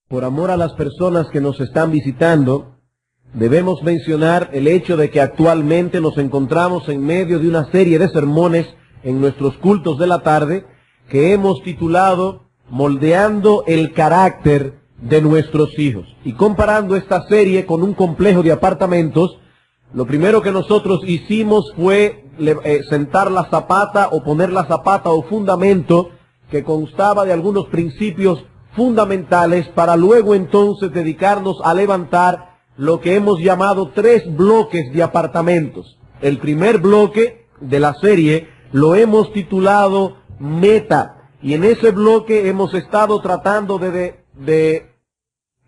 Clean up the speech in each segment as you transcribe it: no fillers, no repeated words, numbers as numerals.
Por amor a las personas que nos están visitando, debemos mencionar el hecho de que actualmente nos encontramos en medio de una serie de sermones en nuestros cultos de la tarde que hemos titulado Moldeando el carácter de nuestros hijos. Y comparando esta serie con un complejo de apartamentos, lo primero que nosotros hicimos fue sentar la zapata o poner la zapata o fundamento que constaba de algunos principios fundamentales para luego entonces dedicarnos a levantar lo que hemos llamado 3 bloques de apartamentos. El primer bloque de la serie lo hemos titulado Meta, y en ese bloque hemos estado tratando de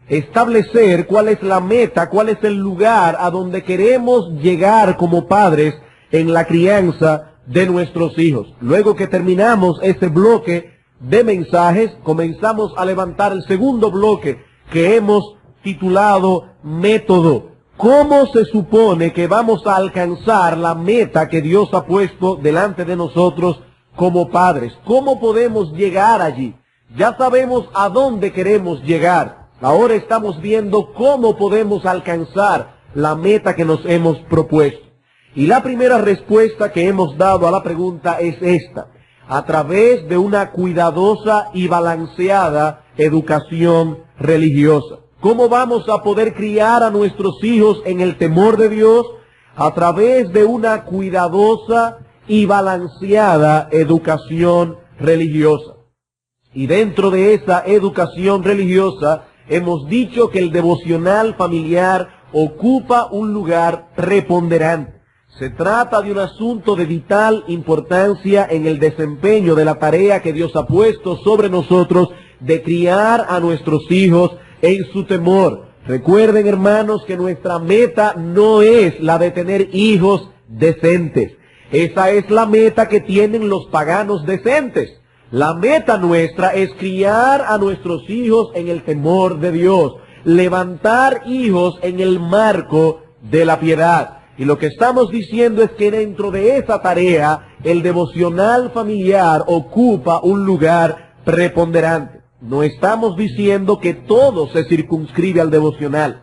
establecer cuál es la meta, cuál es el lugar a donde queremos llegar como padres en la crianza de nuestros hijos. Luego que terminamos ese bloque de mensajes, comenzamos a levantar el segundo bloque que hemos titulado Método. ¿Cómo se supone que vamos a alcanzar la meta que Dios ha puesto delante de nosotros como padres? ¿Cómo podemos llegar allí? Ya sabemos a dónde queremos llegar. Ahora estamos viendo cómo podemos alcanzar la meta que nos hemos propuesto. Y la primera respuesta que hemos dado a la pregunta es esta: a través de una cuidadosa y balanceada educación religiosa. ¿Cómo vamos a poder criar a nuestros hijos en el temor de Dios? A través de una cuidadosa y balanceada educación religiosa. Y dentro de esa educación religiosa hemos dicho que el devocional familiar ocupa un lugar preponderante. Se trata de un asunto de vital importancia en el desempeño de la tarea que Dios ha puesto sobre nosotros de criar a nuestros hijos en su temor. Recuerden, hermanos, que nuestra meta no es la de tener hijos decentes. Esa es la meta que tienen los paganos decentes. La meta nuestra es criar a nuestros hijos en el temor de Dios, levantar hijos en el marco de la piedad. Y lo que estamos diciendo es que dentro de esa tarea, el devocional familiar ocupa un lugar preponderante. No estamos diciendo que todo se circunscribe al devocional.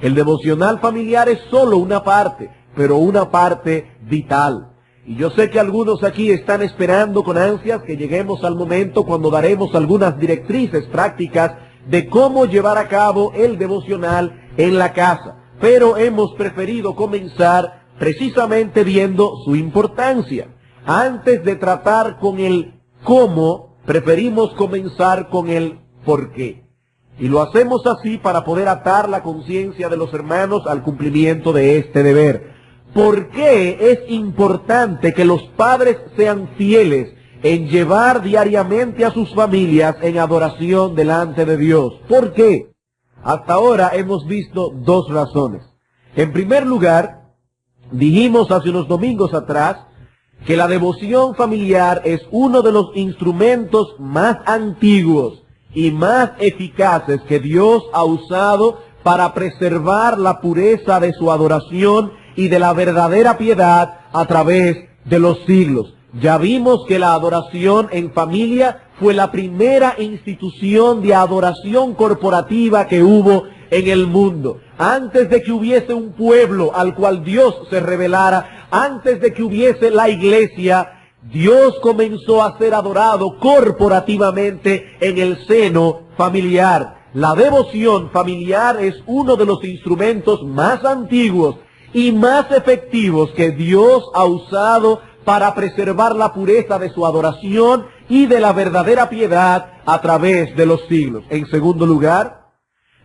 El devocional familiar es solo una parte, pero una parte vital. Y yo sé que algunos aquí están esperando con ansias que lleguemos al momento cuando daremos algunas directrices prácticas de cómo llevar a cabo el devocional en la casa. Pero hemos preferido comenzar precisamente viendo su importancia. Antes de tratar con el cómo, preferimos comenzar con el por qué. Y lo hacemos así para poder atar la conciencia de los hermanos al cumplimiento de este deber. ¿Por qué es importante que los padres sean fieles en llevar diariamente a sus familias en adoración delante de Dios? ¿Por qué? Hasta ahora hemos visto 2 razones. En primer lugar, dijimos hace unos domingos atrás que la devoción familiar es uno de los instrumentos más antiguos y más eficaces que Dios ha usado para preservar la pureza de su adoración y de la verdadera piedad a través de los siglos. Ya vimos que la adoración en familia fue la primera institución de adoración corporativa que hubo en el mundo. Antes de que hubiese un pueblo al cual Dios se revelara, antes de que hubiese la iglesia, Dios comenzó a ser adorado corporativamente en el seno familiar. La devoción familiar es uno de los instrumentos más antiguos y más efectivos que Dios ha usado para preservar la pureza de su adoración y de la verdadera piedad a través de los siglos. En segundo lugar,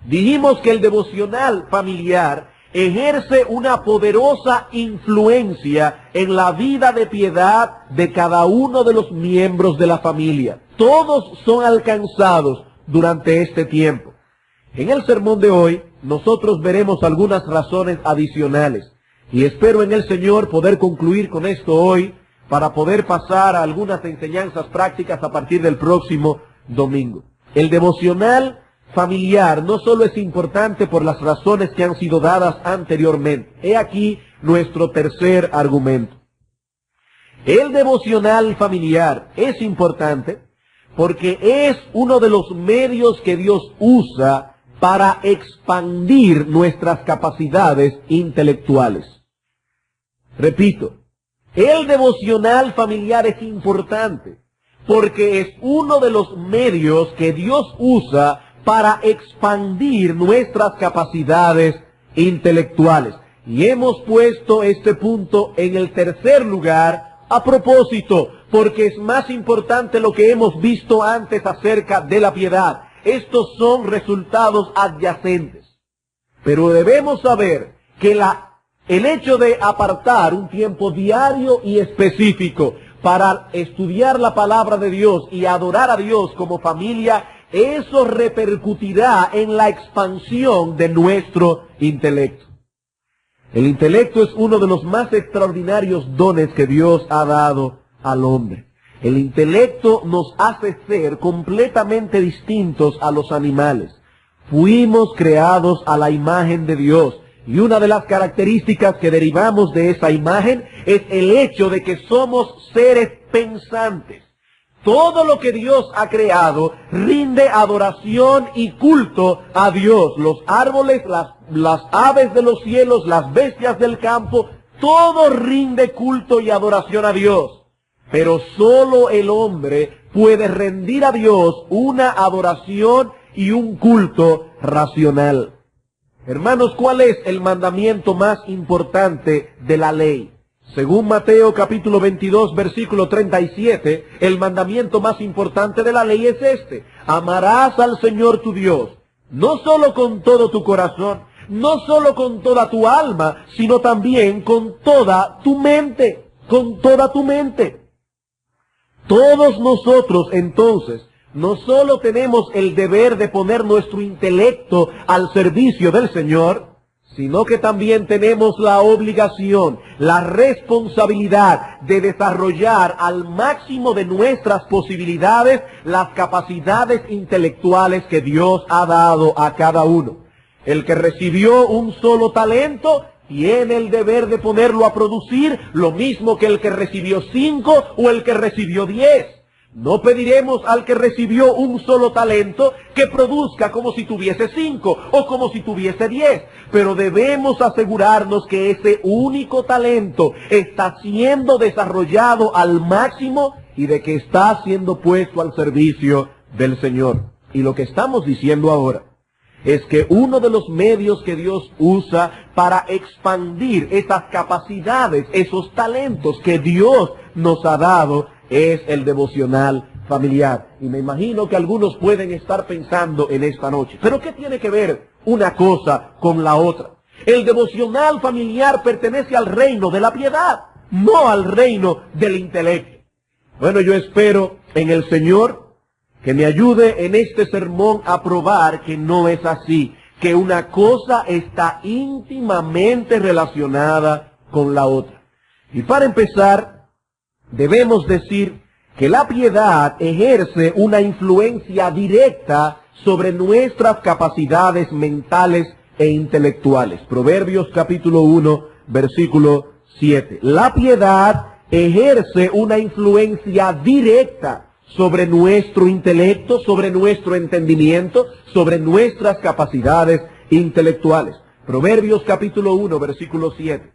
dijimos que el devocional familiar ejerce una poderosa influencia en la vida de piedad de cada uno de los miembros de la familia. Todos son alcanzados durante este tiempo. En el sermón de hoy, nosotros veremos algunas razones adicionales. Y espero en el Señor poder concluir con esto hoy para poder pasar a algunas enseñanzas prácticas a partir del próximo domingo. El devocional familiar no solo es importante por las razones que han sido dadas anteriormente. He aquí nuestro tercer argumento. El devocional familiar es importante porque es uno de los medios que Dios usa para expandir nuestras capacidades intelectuales. Repito, el devocional familiar es importante porque es uno de los medios que Dios usa para expandir nuestras capacidades intelectuales. Y hemos puesto este punto en el tercer lugar a propósito, porque es más importante lo que hemos visto antes acerca de la piedad. Estos son resultados adyacentes. Pero debemos saber que el hecho de apartar un tiempo diario y específico para estudiar la palabra de Dios y adorar a Dios como familia, eso repercutirá en la expansión de nuestro intelecto. El intelecto es uno de los más extraordinarios dones que Dios ha dado al hombre. El intelecto nos hace ser completamente distintos a los animales. Fuimos creados a la imagen de Dios. Y una de las características que derivamos de esa imagen es el hecho de que somos seres pensantes. Todo lo que Dios ha creado rinde adoración y culto a Dios. Los árboles, las aves de los cielos, las bestias del campo, todo rinde culto y adoración a Dios. Pero solo el hombre puede rendir a Dios una adoración y un culto racional. Hermanos, ¿cuál es el mandamiento más importante de la ley? Según Mateo capítulo 22, versículo 37, el mandamiento más importante de la ley es este: amarás al Señor tu Dios, no solo con todo tu corazón, no solo con toda tu alma, sino también con toda tu mente, con toda tu mente. Todos nosotros, entonces, no solo tenemos el deber de poner nuestro intelecto al servicio del Señor, sino que también tenemos la obligación, la responsabilidad de desarrollar al máximo de nuestras posibilidades las capacidades intelectuales que Dios ha dado a cada uno. El que recibió un solo talento tiene el deber de ponerlo a producir, lo mismo que el que recibió 5 o el que recibió 10. No pediremos al que recibió un solo talento que produzca como si tuviese 5 o como si tuviese 10. Pero debemos asegurarnos que ese único talento está siendo desarrollado al máximo y de que está siendo puesto al servicio del Señor. Y lo que estamos diciendo ahora es que uno de los medios que Dios usa para expandir esas capacidades, esos talentos que Dios nos ha dado, es el devocional familiar. Y me imagino que algunos pueden estar pensando en esta noche, ¿pero qué tiene que ver una cosa con la otra? El devocional familiar pertenece al reino de la piedad, no al reino del intelecto. Bueno, yo espero en el Señor que me ayude en este sermón a probar que no es así, que una cosa está íntimamente relacionada con la otra. Y para empezar, debemos decir que la piedad ejerce una influencia directa sobre nuestras capacidades mentales e intelectuales. Proverbios capítulo 1, versículo 7. La piedad ejerce una influencia directa sobre nuestro intelecto, sobre nuestro entendimiento, sobre nuestras capacidades intelectuales. Proverbios capítulo 1, versículo 7.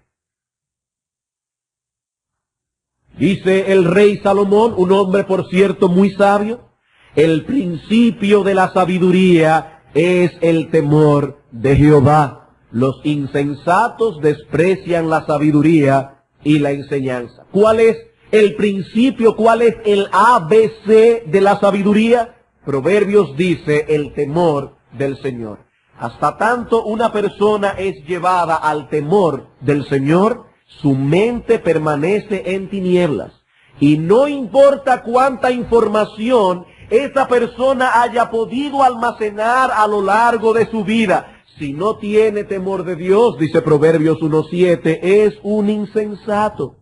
Dice el rey Salomón, un hombre por cierto muy sabio: el principio de la sabiduría es el temor de Jehová. Los insensatos desprecian la sabiduría y la enseñanza. ¿Cuál es el principio? ¿Cuál es el ABC de la sabiduría? Proverbios dice: el temor del Señor. Hasta tanto una persona es llevada al temor del Señor, su mente permanece en tinieblas. Y no importa cuánta información esa persona haya podido almacenar a lo largo de su vida, si no tiene temor de Dios, dice Proverbios 1:7, es un insensato.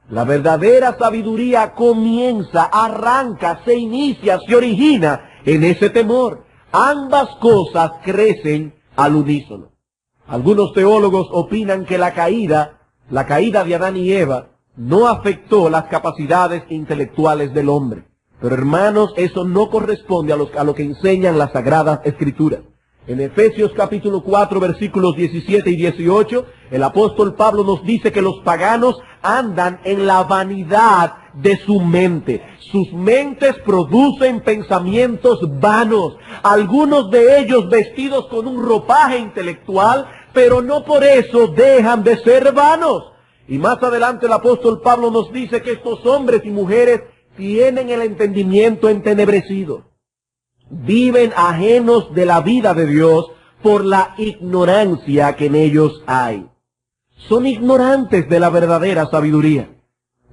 La verdadera sabiduría comienza, arranca, se inicia, se origina en ese temor. Ambas cosas crecen al unísono. Algunos teólogos opinan que la caída de Adán y Eva no afectó las capacidades intelectuales del hombre. Pero hermanos, eso no corresponde a lo que enseñan las Sagradas Escrituras. En Efesios capítulo 4, versículos 17 y 18, el apóstol Pablo nos dice que los paganos andan en la vanidad de su mente. Sus mentes producen pensamientos vanos, algunos de ellos vestidos con un ropaje intelectual, pero no por eso dejan de ser vanos. Y más adelante el apóstol Pablo nos dice que estos hombres y mujeres tienen el entendimiento entenebrecido. Viven ajenos de la vida de Dios por la ignorancia que en ellos hay. Son ignorantes de la verdadera sabiduría.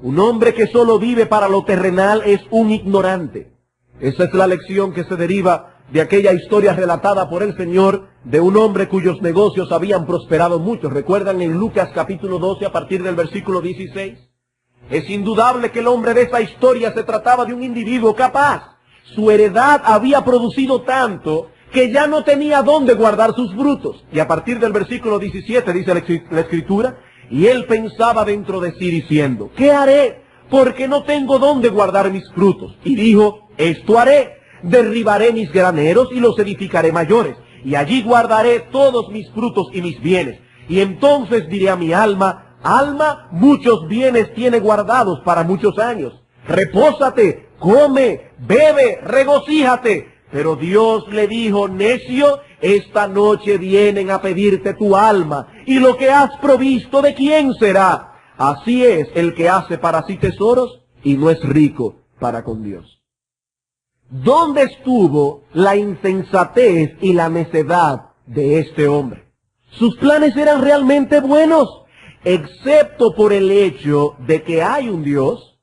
Un hombre que solo vive para lo terrenal es un ignorante. Esa es la lección que se deriva de aquella historia relatada por el Señor de un hombre cuyos negocios habían prosperado mucho. ¿Recuerdan en Lucas capítulo 12 a partir del versículo 16? Es indudable que el hombre de esa historia se trataba de un individuo capaz. Su heredad había producido tanto que ya no tenía dónde guardar sus frutos. Y a partir del versículo 17 dice la Escritura, y él pensaba dentro de sí diciendo, ¿qué haré? Porque no tengo dónde guardar mis frutos. Y dijo, esto haré, derribaré mis graneros y los edificaré mayores, y allí guardaré todos mis frutos y mis bienes. Y entonces diré a mi alma, alma, muchos bienes tiene guardados para muchos años. Repósate, come, bebe, regocíjate. Pero Dios le dijo, necio, esta noche vienen a pedirte tu alma, y lo que has provisto, ¿de quién será? Así es el que hace para sí tesoros y no es rico para con Dios. ¿Dónde estuvo la insensatez y la necedad de este hombre? Sus planes eran realmente buenos, excepto por el hecho de que hay un Dios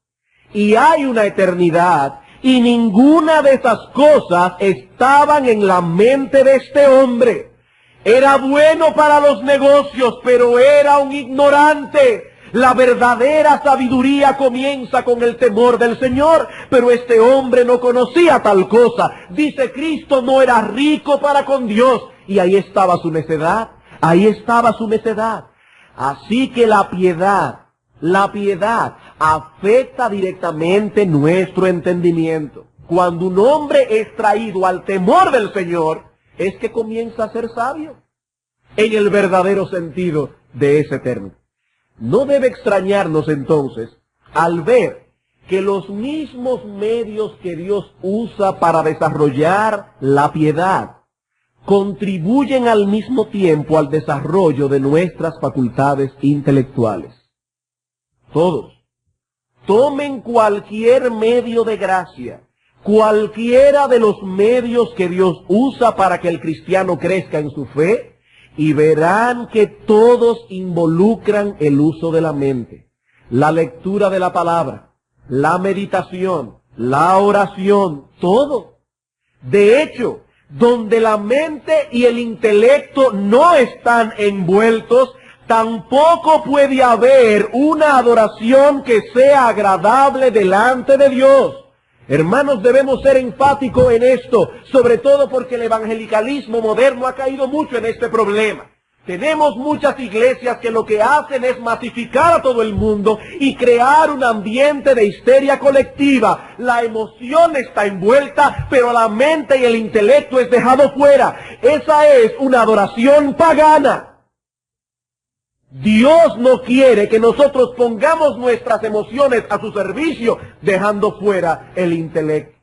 y hay una eternidad, y ninguna de esas cosas estaban en la mente de este hombre. Era bueno para los negocios, pero era un ignorante. La verdadera sabiduría comienza con el temor del Señor, pero este hombre no conocía tal cosa. Dice Cristo, no era rico para con Dios, y ahí estaba su necedad, ahí estaba su necedad. Así que la piedad afecta directamente nuestro entendimiento. Cuando un hombre es traído al temor del Señor, es que comienza a ser sabio, en el verdadero sentido de ese término. No debe extrañarnos entonces al ver que los mismos medios que Dios usa para desarrollar la piedad contribuyen al mismo tiempo al desarrollo de nuestras facultades intelectuales. Todos. Tomen cualquier medio de gracia, cualquiera de los medios que Dios usa para que el cristiano crezca en su fe, y verán que todos involucran el uso de la mente, la lectura de la palabra, la meditación, la oración, todo. De hecho, donde la mente y el intelecto no están envueltos, tampoco puede haber una adoración que sea agradable delante de Dios. Hermanos, debemos ser enfáticos en esto, sobre todo porque el evangelicalismo moderno ha caído mucho en este problema. Tenemos muchas iglesias que lo que hacen es masificar a todo el mundo y crear un ambiente de histeria colectiva. La emoción está envuelta, pero la mente y el intelecto es dejado fuera. Esa es una adoración pagana. Dios no quiere que nosotros pongamos nuestras emociones a su servicio, dejando fuera el intelecto.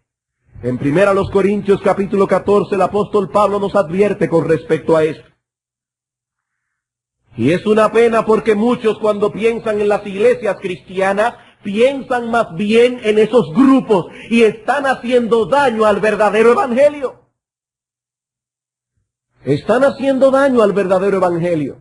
En 1 Corintios capítulo 14, el apóstol Pablo nos advierte con respecto a esto. Y es una pena porque muchos, cuando piensan en las iglesias cristianas, piensan más bien en esos grupos y están haciendo daño al verdadero evangelio. Están haciendo daño al verdadero evangelio.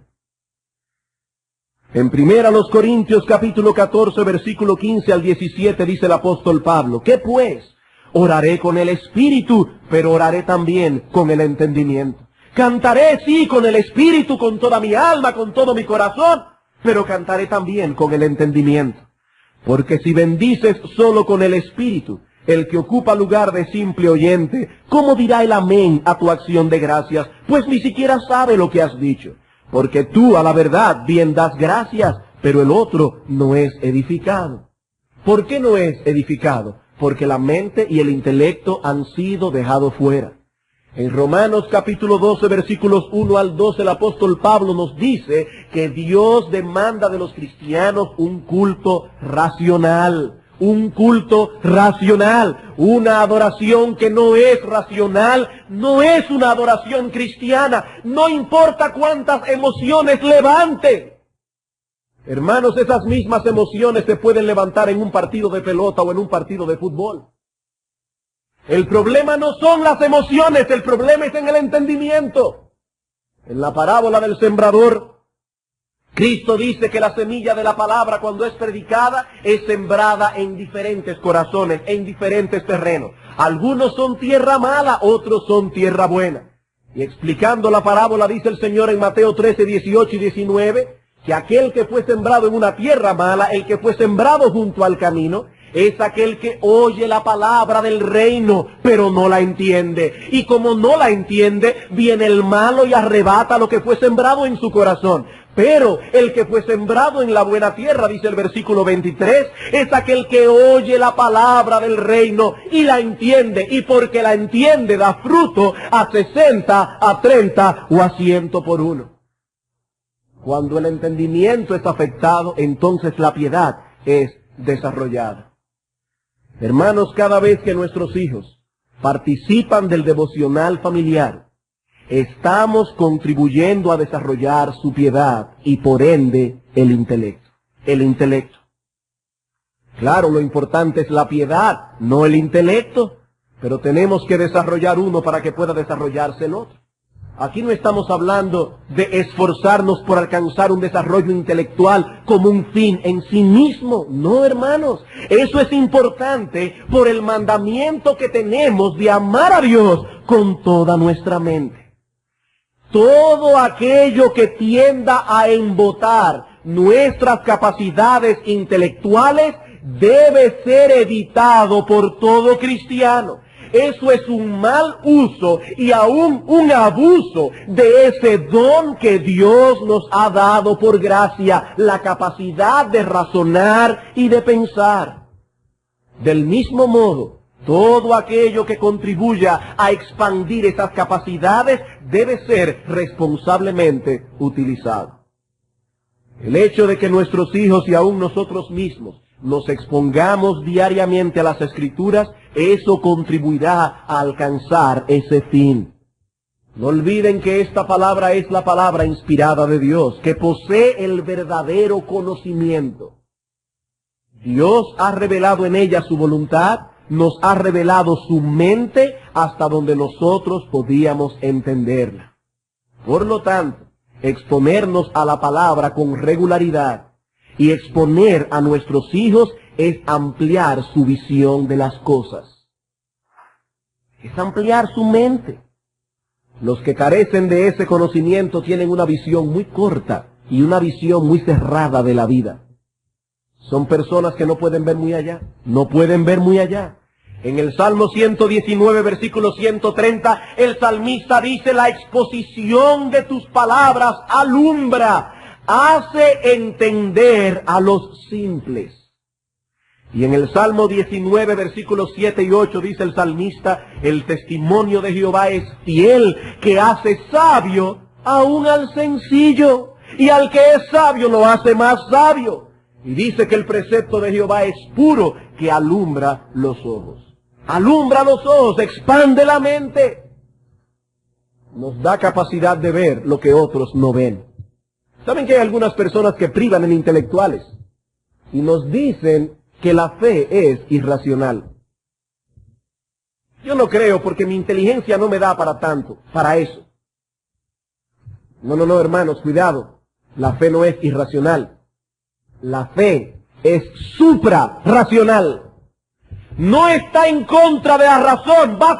En 1 Corintios capítulo 14, versículo 15 al 17 dice el apóstol Pablo, ¿qué pues? Oraré con el espíritu, pero oraré también con el entendimiento. Cantaré, sí, con el espíritu, con toda mi alma, con todo mi corazón, pero cantaré también con el entendimiento. Porque si bendices solo con el espíritu, el que ocupa lugar de simple oyente, ¿cómo dirá el amén a tu acción de gracias? Pues ni siquiera sabe lo que has dicho. Porque tú, a la verdad, bien das gracias, pero el otro no es edificado. ¿Por qué no es edificado? porque la mente y el intelecto han sido dejados fuera. En Romanos capítulo 12, versículos 1 al 12, el apóstol Pablo nos dice que Dios demanda de los cristianos un culto racional. Un culto racional. Una adoración que no es racional, no es una adoración cristiana. No importa cuántas emociones levante. Hermanos, esas mismas emociones se pueden levantar en un partido de pelota o en un partido de fútbol. El problema no son las emociones, el problema es en el entendimiento. En la parábola del sembrador, Cristo dice que la semilla de la palabra, cuando es predicada, es sembrada en diferentes corazones, en diferentes terrenos. Algunos son tierra mala, otros son tierra buena. Y explicando la parábola, dice el Señor en Mateo 13, 18 y 19, que aquel que fue sembrado en una tierra mala, el que fue sembrado junto al camino, es aquel que oye la palabra del reino, pero no la entiende. Y como no la entiende, viene el malo y arrebata lo que fue sembrado en su corazón. Pero el que fue sembrado en la buena tierra, dice el versículo 23, es aquel que oye la palabra del reino y la entiende. Y porque la entiende, da fruto a 60, a 30 o a 100 por uno. Cuando el entendimiento es afectado, entonces la piedad es desarrollada. Hermanos, cada vez que nuestros hijos participan del devocional familiar, estamos contribuyendo a desarrollar su piedad y por ende el intelecto. El intelecto. Claro, lo importante es la piedad, no el intelecto, pero tenemos que desarrollar uno para que pueda desarrollarse el otro. Aquí no estamos hablando de esforzarnos por alcanzar un desarrollo intelectual como un fin en sí mismo. No, hermanos. Eso es importante por el mandamiento que tenemos de amar a Dios con toda nuestra mente. Todo aquello que tienda a embotar nuestras capacidades intelectuales debe ser evitado por todo cristiano. Eso es un mal uso y aún un abuso de ese don que Dios nos ha dado por gracia, la capacidad de razonar y de pensar. Del mismo modo, todo aquello que contribuya a expandir esas capacidades debe ser responsablemente utilizado. El hecho de que nuestros hijos y aún nosotros mismos nos expongamos diariamente a las Escrituras, eso contribuirá a alcanzar ese fin. No olviden que esta palabra es la palabra inspirada de Dios, que posee el verdadero conocimiento. Dios ha revelado en ella su voluntad, nos ha revelado su mente hasta donde nosotros podíamos entenderla. Por lo tanto, exponernos a la palabra con regularidad y exponer a nuestros hijos es ampliar su visión de las cosas. Es ampliar su mente. Los que carecen de ese conocimiento tienen una visión muy corta y una visión muy cerrada de la vida. Son personas que no pueden ver muy allá. No pueden ver muy allá. En el Salmo 119, versículo 130, el salmista dice: la exposición de tus palabras alumbra, hace entender a los simples. Y en el Salmo 19, versículos 7 y 8, dice el salmista: el testimonio de Jehová es fiel, que hace sabio aún al sencillo, y al que es sabio lo hace más sabio. Y dice que el precepto de Jehová es puro, que alumbra los ojos. Alumbra los ojos, expande la mente. Nos da capacidad de ver lo que otros no ven. ¿Saben que hay algunas personas que privan en intelectuales? Y nos dicen que la fe es irracional. Yo no creo, porque mi inteligencia no me da para tanto, para eso. No, hermanos, cuidado. La fe no es irracional. La fe es suprarracional. No está en contra de la razón, va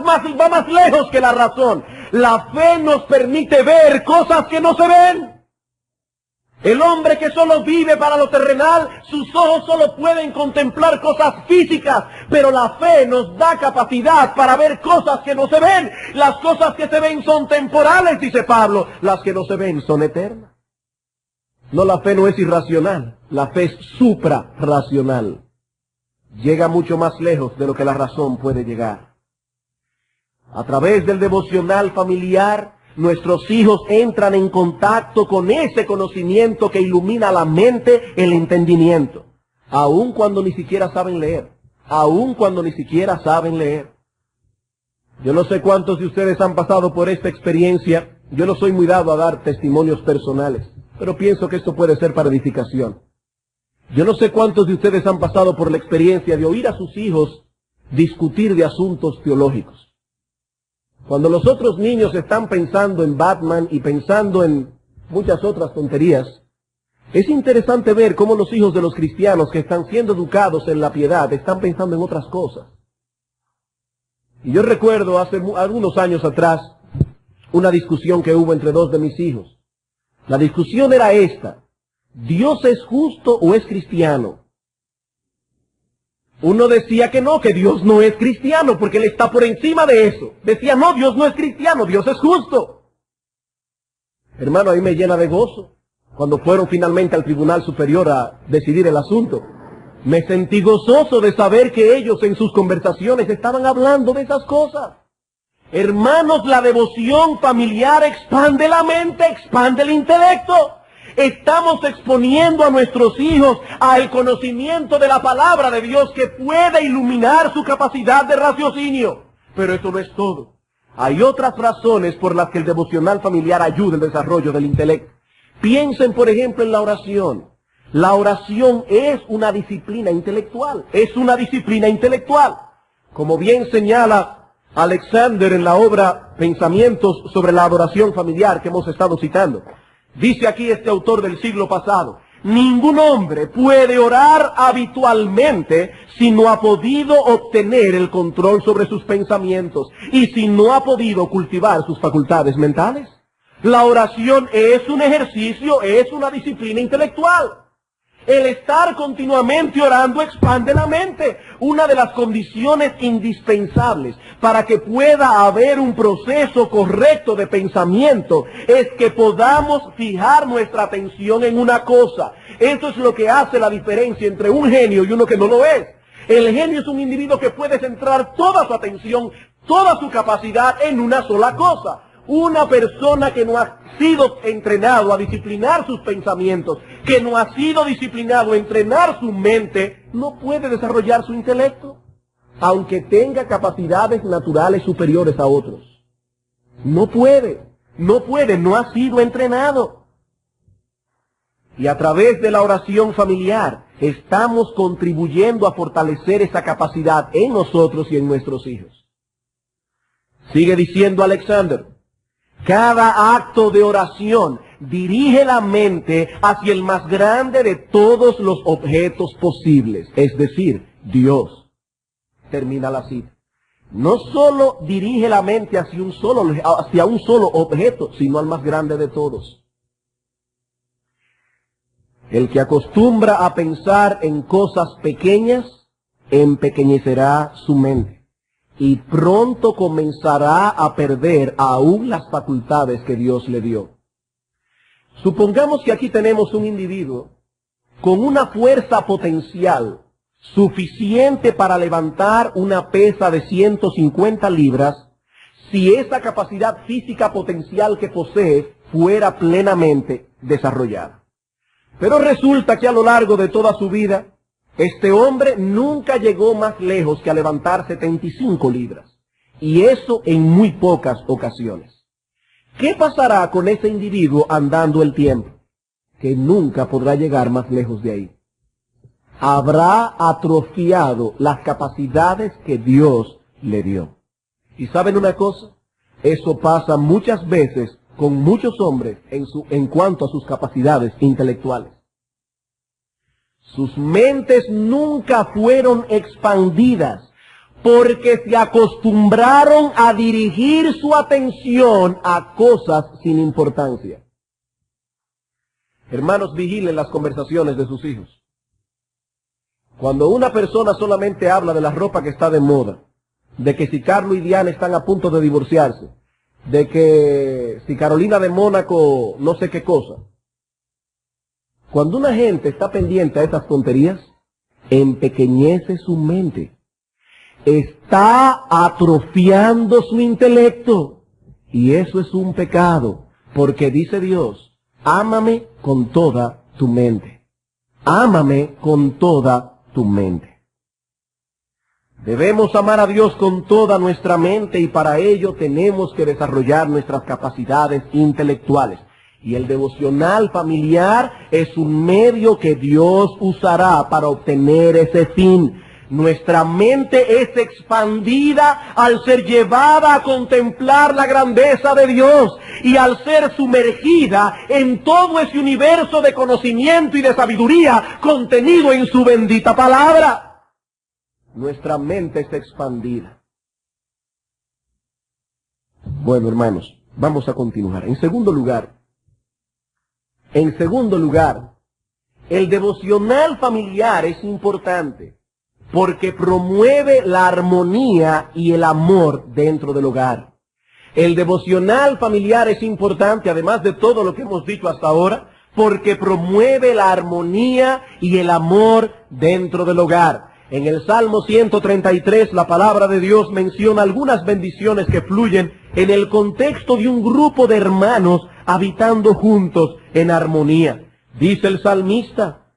más lejos que la razón. La fe nos permite ver cosas que no se ven. El hombre que solo vive para lo terrenal, sus ojos solo pueden contemplar cosas físicas, pero la fe nos da capacidad para ver cosas que no se ven. Las cosas que se ven son temporales, dice Pablo, las que no se ven son eternas. No, la fe no es irracional, la fe es suprarracional. llega mucho más lejos de lo que la razón puede llegar. A través del devocional familiar, nuestros hijos entran en contacto con ese conocimiento que ilumina la mente, el entendimiento, aun cuando ni siquiera saben leer, aun cuando ni siquiera saben leer. Yo no sé cuántos de ustedes han pasado por esta experiencia. Yo no soy muy dado a dar testimonios personales, pero pienso que esto puede ser para edificación. Yo no sé cuántos de ustedes han pasado por la experiencia de oír a sus hijos discutir de asuntos teológicos. Cuando los otros niños están pensando en Batman y pensando en muchas otras tonterías, es interesante ver cómo los hijos de los cristianos que están siendo educados en la piedad están pensando en otras cosas. Y yo recuerdo hace algunos años atrás una discusión que hubo entre dos de mis hijos. La discusión era esta: ¿Dios es justo o es cristiano? Uno decía que no, que Dios no es cristiano porque Él está por encima de eso. Decía, no, Dios no es cristiano, Dios es justo. Hermano, a mí me llena de gozo cuando fueron finalmente al Tribunal Superior a decidir el asunto. Me sentí gozoso de saber que ellos en sus conversaciones estaban hablando de esas cosas. Hermanos, la devoción familiar expande la mente, expande el intelecto. Estamos exponiendo a nuestros hijos al conocimiento de la palabra de Dios que puede iluminar su capacidad de raciocinio. Pero eso no es todo. Hay otras razones por las que el devocional familiar ayuda el desarrollo del intelecto. Piensen, por ejemplo, en la oración. La oración es una disciplina intelectual. Es una disciplina intelectual. Como bien señala Alexander en la obra Pensamientos sobre la adoración familiar que hemos estado citando. Dice aquí este autor del siglo pasado: ningún hombre puede orar habitualmente si no ha podido obtener el control sobre sus pensamientos y si no ha podido cultivar sus facultades mentales. La oración es un ejercicio, es una disciplina intelectual. El estar continuamente orando expande la mente. Una de las condiciones indispensables para que pueda haber un proceso correcto de pensamiento es que podamos fijar nuestra atención en una cosa. Eso es lo que hace la diferencia entre un genio y uno que no lo es. El genio es un individuo que puede centrar toda su atención, toda su capacidad en una sola cosa. Una persona que no ha sido entrenado a disciplinar sus pensamientos, que no ha sido disciplinado a entrenar su mente, no puede desarrollar su intelecto, aunque tenga capacidades naturales superiores a otros. No puede, no ha sido entrenado. Y a través de la oración familiar estamos contribuyendo a fortalecer esa capacidad en nosotros y en nuestros hijos. Sigue diciendo Alexander: cada acto de oración dirige la mente hacia el más grande de todos los objetos posibles, es decir, Dios. Termina la cita. No solo dirige la mente hacia un solo objeto, sino al más grande de todos. El que acostumbra a pensar en cosas pequeñas, empequeñecerá su mente y pronto comenzará a perder aún las facultades que Dios le dio. Supongamos que aquí tenemos un individuo con una fuerza potencial suficiente para levantar una pesa de 150 libras, si esa capacidad física potencial que posee fuera plenamente desarrollada. Pero resulta que a lo largo de toda su vida, este hombre nunca llegó más lejos que a levantar 75 libras. Y eso en muy pocas ocasiones. ¿Qué pasará con ese individuo andando el tiempo? Que nunca podrá llegar más lejos de ahí. Habrá atrofiado las capacidades que Dios le dio. ¿Y saben una cosa? Eso pasa muchas veces con muchos hombres en cuanto a sus capacidades intelectuales. Sus mentes nunca fueron expandidas porque se acostumbraron a dirigir su atención a cosas sin importancia. Hermanos, vigilen las conversaciones de sus hijos. Cuando una persona solamente habla de la ropa que está de moda, de que si Carlos y Diana están a punto de divorciarse, de que si Carolina de Mónaco no sé qué cosa. Cuando una gente está pendiente a esas tonterías, empequeñece su mente, está atrofiando su intelecto. Y eso es un pecado, porque dice Dios, ámame con toda tu mente. Ámame con toda tu mente. Debemos amar a Dios con toda nuestra mente y para ello tenemos que desarrollar nuestras capacidades intelectuales. Y el devocional familiar es un medio que Dios usará para obtener ese fin. Nuestra mente es expandida al ser llevada a contemplar la grandeza de Dios y al ser sumergida en todo ese universo de conocimiento y de sabiduría contenido en su bendita palabra. Nuestra mente es expandida. Bueno, hermanos, vamos a continuar. En segundo lugar, el devocional familiar es importante porque promueve la armonía y el amor dentro del hogar. El devocional familiar es importante, además de todo lo que hemos dicho hasta ahora, porque promueve la armonía y el amor dentro del hogar. En el Salmo 133, la palabra de Dios menciona algunas bendiciones que fluyen en el contexto de un grupo de hermanos habitando juntos en armonía. Dice el salmista,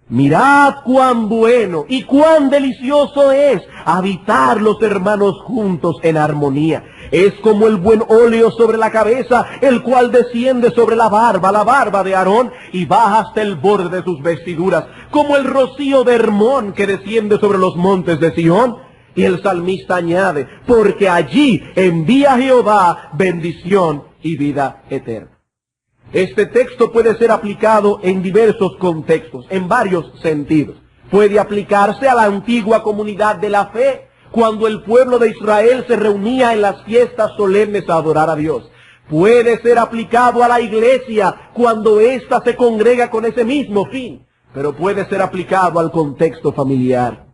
mirad cuán bueno y cuán delicioso es habitar los hermanos juntos en armonía. Es como el buen óleo sobre la cabeza, el cual desciende sobre la barba de Aarón, y baja hasta el borde de sus vestiduras, como el rocío de Hermón que desciende sobre los montes de Sión. Y el salmista añade, porque allí envía Jehová bendición y vida eterna. Este texto puede ser aplicado en diversos contextos, en varios sentidos. Puede aplicarse a la antigua comunidad de la fe, cuando el pueblo de Israel se reunía en las fiestas solemnes a adorar a Dios. Puede ser aplicado a la iglesia cuando ésta se congrega con ese mismo fin, pero puede ser aplicado al contexto familiar.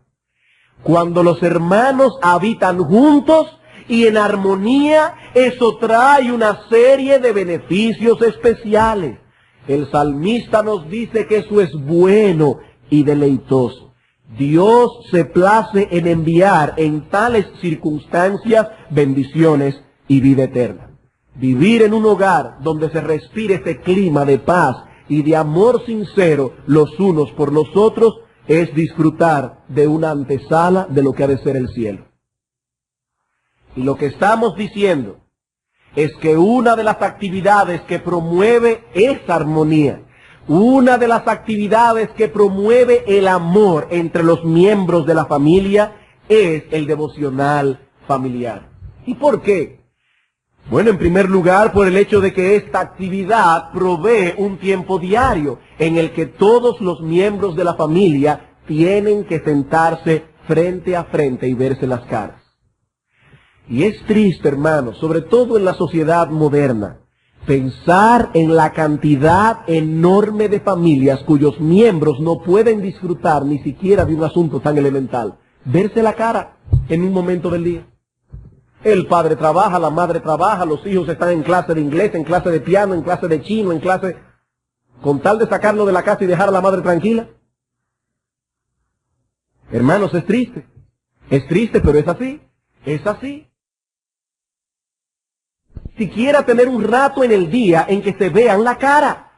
Cuando los hermanos habitan juntos y en armonía, eso trae una serie de beneficios especiales. El salmista nos dice que eso es bueno y deleitoso. Dios se place en enviar en tales circunstancias bendiciones y vida eterna. Vivir en un hogar donde se respire este clima de paz y de amor sincero los unos por los otros es disfrutar de una antesala de lo que ha de ser el cielo. Y lo que estamos diciendo es que una de las actividades que promueve esa armonía, una de las actividades que promueve el amor entre los miembros de la familia es el devocional familiar. ¿Y por qué? Bueno, en primer lugar, por el hecho de que esta actividad provee un tiempo diario en el que todos los miembros de la familia tienen que sentarse frente a frente y verse las caras. Y es triste, hermanos, sobre todo en la sociedad moderna, pensar en la cantidad enorme de familias cuyos miembros no pueden disfrutar ni siquiera de un asunto tan elemental, verse la cara en un momento del día. El padre trabaja, la madre trabaja, los hijos están en clase de inglés, en clase de piano, en clase de chino, en clase... con tal de sacarlo de la casa y dejar a la madre tranquila. Hermanos, es triste, pero es así, es así. Siquiera tener un rato en el día en que se vean la cara.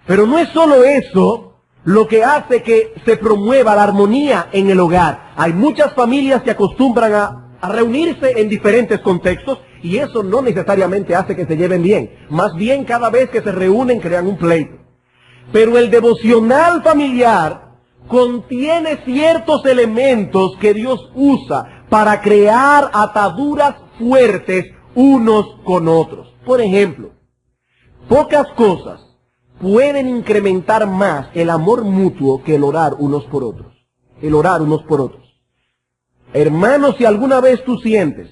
Pero no es solo eso lo que hace que se promueva la armonía en el hogar. Hay muchas familias que acostumbran a reunirse en diferentes contextos y eso no necesariamente hace que se lleven bien. Más bien cada vez que se reúnen crean un pleito. Pero el devocional familiar contiene ciertos elementos que Dios usa para crear ataduras fuertes unos con otros. Por ejemplo, pocas cosas pueden incrementar más el amor mutuo que el orar unos por otros. El orar unos por otros. Hermanos, si alguna vez tú sientes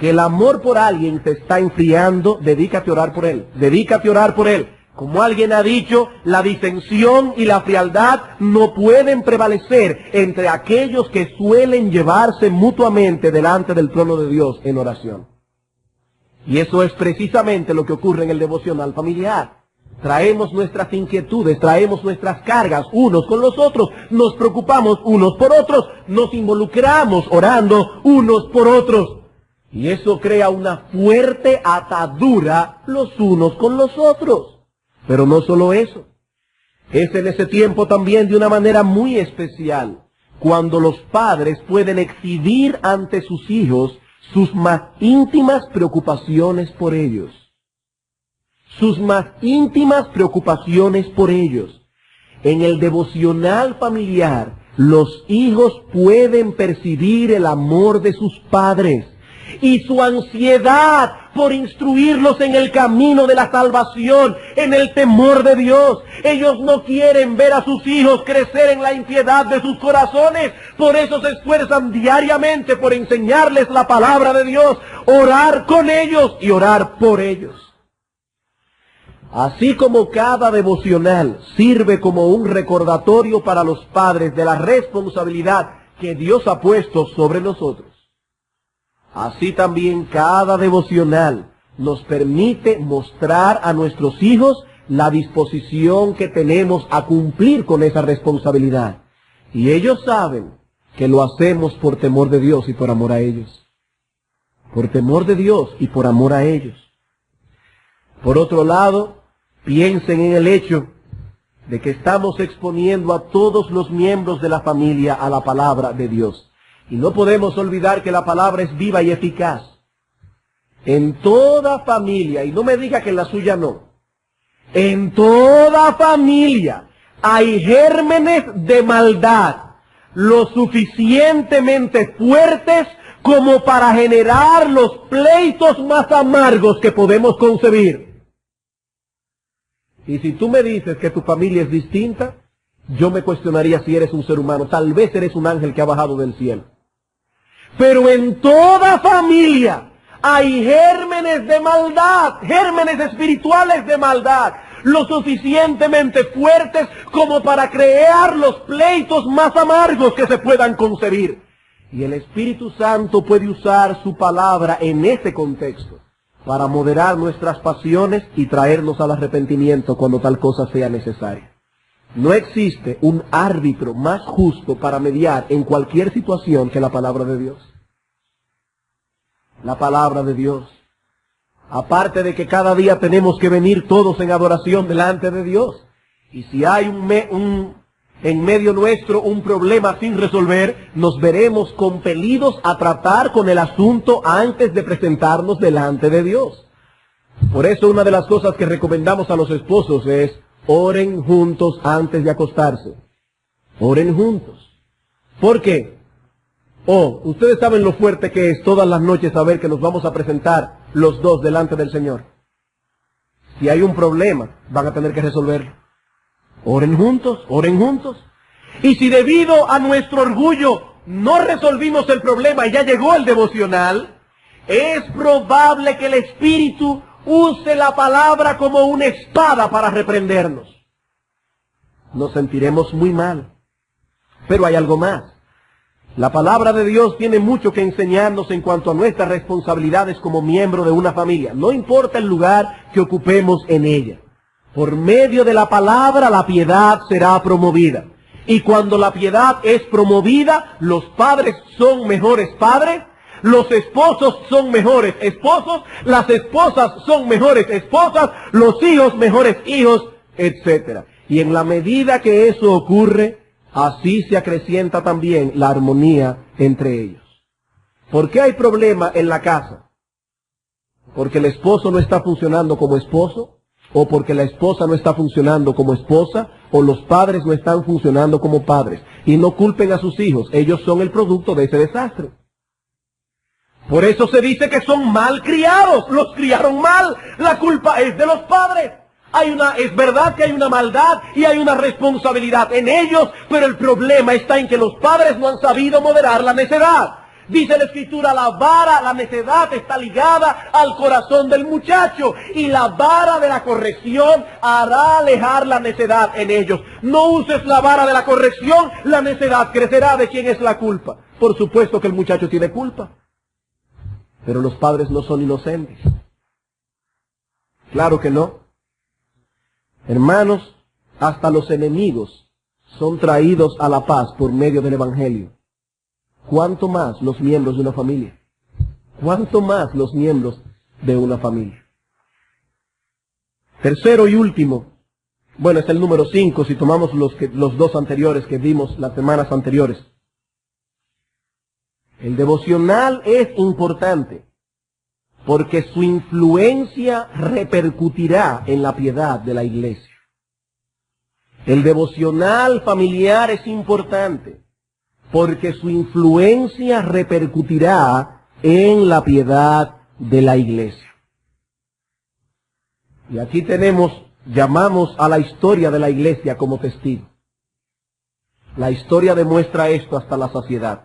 que el amor por alguien te está enfriando, dedícate a orar por él. Dedícate a orar por él. Como alguien ha dicho, la disensión y la frialdad no pueden prevalecer entre aquellos que suelen llevarse mutuamente delante del trono de Dios en oración. Y eso es precisamente lo que ocurre en el devocional familiar. Traemos nuestras inquietudes, traemos nuestras cargas unos con los otros, nos preocupamos unos por otros, nos involucramos orando unos por otros. Y eso crea una fuerte atadura los unos con los otros. Pero no solo eso. Es en ese tiempo también de una manera muy especial, cuando los padres pueden exhibir ante sus hijos sus más íntimas preocupaciones por ellos. Sus más íntimas preocupaciones por ellos. En el devocional familiar, los hijos pueden percibir el amor de sus padres y su ansiedad por instruirlos en el camino de la salvación, en el temor de Dios. Ellos no quieren ver a sus hijos crecer en la impiedad de sus corazones, por eso se esfuerzan diariamente por enseñarles la palabra de Dios, orar con ellos y orar por ellos. Así como cada devocional sirve como un recordatorio para los padres de la responsabilidad que Dios ha puesto sobre nosotros, así también cada devocional nos permite mostrar a nuestros hijos la disposición que tenemos a cumplir con esa responsabilidad. Y ellos saben que lo hacemos por temor de Dios y por amor a ellos. Por temor de Dios y por amor a ellos. Por otro lado, piensen en el hecho de que estamos exponiendo a todos los miembros de la familia a la palabra de Dios. Y no podemos olvidar que la palabra es viva y eficaz. En toda familia, y no me diga que en la suya no, en toda familia hay gérmenes de maldad lo suficientemente fuertes como para generar los pleitos más amargos que podemos concebir. Y si tú me dices que tu familia es distinta, yo me cuestionaría si eres un ser humano. Tal vez eres un ángel que ha bajado del cielo. Pero en toda familia hay gérmenes de maldad, gérmenes espirituales de maldad, lo suficientemente fuertes como para crear los pleitos más amargos que se puedan concebir. Y el Espíritu Santo puede usar su palabra en ese contexto para moderar nuestras pasiones y traernos al arrepentimiento cuando tal cosa sea necesaria. No existe un árbitro más justo para mediar en cualquier situación que la palabra de Dios. La palabra de Dios. Aparte de que cada día tenemos que venir todos en adoración delante de Dios. Y si hay en medio nuestro un problema sin resolver, nos veremos compelidos a tratar con el asunto antes de presentarnos delante de Dios. Por eso una de las cosas que recomendamos a los esposos es: oren juntos antes de acostarse. Oren juntos. ¿Por qué? Ustedes saben lo fuerte que es todas las noches saber que nos vamos a presentar los dos delante del Señor. Si hay un problema, van a tener que resolverlo. Oren juntos, oren juntos. Y si debido a nuestro orgullo no resolvimos el problema y ya llegó el devocional, es probable que el Espíritu use la palabra como una espada para reprendernos. Nos sentiremos muy mal. Pero hay algo más. La palabra de Dios tiene mucho que enseñarnos en cuanto a nuestras responsabilidades como miembro de una familia. No importa el lugar que ocupemos en ella. Por medio de la palabra la piedad será promovida. Y cuando la piedad es promovida, los padres son mejores padres, los esposos son mejores esposos, las esposas son mejores esposas, los hijos mejores hijos, etc. Y en la medida que eso ocurre, así se acrecienta también la armonía entre ellos. ¿Por qué hay problema en la casa? ¿Porque el esposo no está funcionando como esposo? ¿O porque la esposa no está funcionando como esposa? ¿O los padres no están funcionando como padres? Y no culpen a sus hijos, ellos son el producto de ese desastre. Por eso se dice que son mal criados, los criaron mal, la culpa es de los padres. Es verdad que hay una maldad y hay una responsabilidad en ellos, pero el problema está en que los padres no han sabido moderar la necedad. Dice la Escritura, la necedad está ligada al corazón del muchacho y la vara de la corrección hará alejar la necedad en ellos. No uses la vara de la corrección, la necedad crecerá. ¿De quién es la culpa? Por supuesto que el muchacho tiene culpa, pero los padres no son inocentes. Claro que no. Hermanos, hasta los enemigos son traídos a la paz por medio del Evangelio. ¿Cuánto más los miembros de una familia? ¿Cuánto más los miembros de una familia? Tercero y último, bueno, es el número 5 si tomamos los dos anteriores que vimos las semanas anteriores. El devocional es importante porque su influencia repercutirá en la piedad de la iglesia. El devocional familiar es importante porque su influencia repercutirá en la piedad de la iglesia. Y aquí llamamos a la historia de la iglesia como testigo. La historia demuestra esto hasta la saciedad.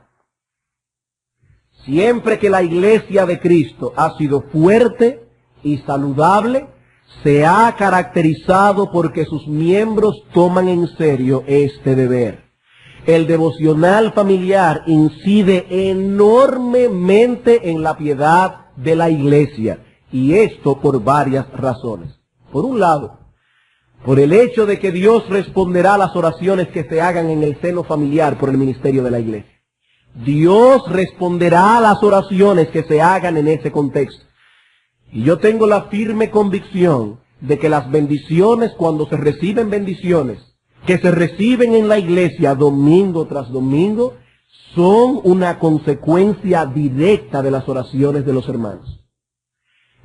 Siempre que la iglesia de Cristo ha sido fuerte y saludable, se ha caracterizado porque sus miembros toman en serio este deber. El devocional familiar incide enormemente en la piedad de la iglesia, y esto por varias razones. Por un lado, por el hecho de que Dios responderá a las oraciones que se hagan en el seno familiar por el ministerio de la iglesia. Dios responderá a las oraciones que se hagan en ese contexto. Y yo tengo la firme convicción de que las bendiciones, cuando se reciben bendiciones, que se reciben en la iglesia domingo tras domingo, son una consecuencia directa de las oraciones de los hermanos.